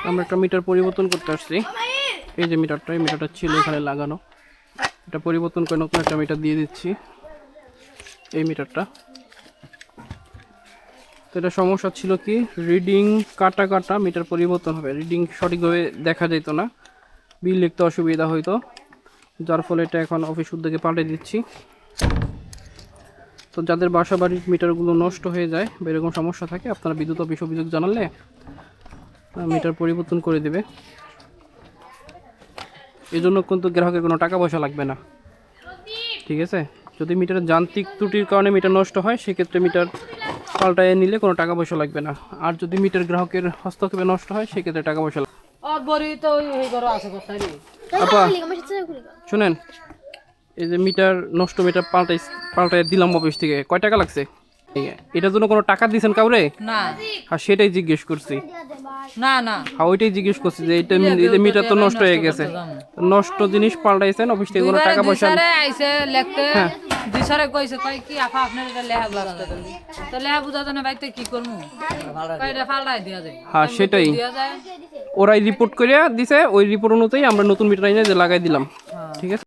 আমরা একটা মিটার পরিবর্তন করতে আসছি। এই যে মিটারটা, এই মিটারটা ছিল এখানে লাগানো, এটা পরিবর্তন করে নতুন একটা মিটার দিয়ে দিচ্ছি। এই মিটারটা তো এটা সমস্যা ছিল কি, রিডিং কাটা কাটা মিটার পরিবর্তন হবে, রিডিং সঠিকভাবে দেখা যেত না, বিল লিখতে অসুবিধা হইতো, যার ফলে এটা এখন অফিস উদ্যোগে পাল্টে দিচ্ছি। তো যাদের বাসা বাড়ির মিটারগুলো নষ্ট হয়ে যায় বা এরকম সমস্যা থাকে, আপনারা বিদ্যুৎ অফিস অভিযোগ জানালে মিটার পরিবর্তন করে দেবে। এই জন্য কিন্তু গ্রাহকের কোনো টাকা পয়সা লাগবে না, ঠিক আছে। যদি মিটারের যান্ত্রিক ত্রুটির কারণে মিটার নষ্ট হয়, সেক্ষেত্রে মিটার পাল্টায় নিলে কোনো টাকা পয়সা লাগবে না। আর যদি মিটার গ্রাহকের হস্তক্ষেপে নষ্ট হয়, সেক্ষেত্রে টাকা পয়সা লাগবে। আপা শুনেন, এই যে মিটার নষ্ট, মিটার পাল্টাই দিলাম অফিস থেকে, কয় টাকা লাগছে? এটার জন্য কোনো টাকা দিয়েছেন কাউরে? না। হ্যাঁ সেটাই জিজ্ঞেস করছি। না না, হ্যাঁ ওইটাই জিজ্ঞেস করছি যে এইটা মিটার তো নষ্ট হয়ে গেছে, নষ্ট জিনিস পাল্টাইছেন অফিস থেকে, কোনো টাকা পয়সা আইছে লিখতে, দুই সারে কইছে কই কি আপা আপনার এটা লেখা বুঝতে দেন, তো লেখা বুঝাতে না ভাই তো কি করমু, কই এটা ফালটাই দিয়া যায়। হ্যাঁ সেটাই, ওরাই রিপোর্ট করিয়া দিছে, ওই রিপোর্ট অনুযায়ী আমরা নতুন মিটার এনে লাগাই দিলাম, ঠিক আছে।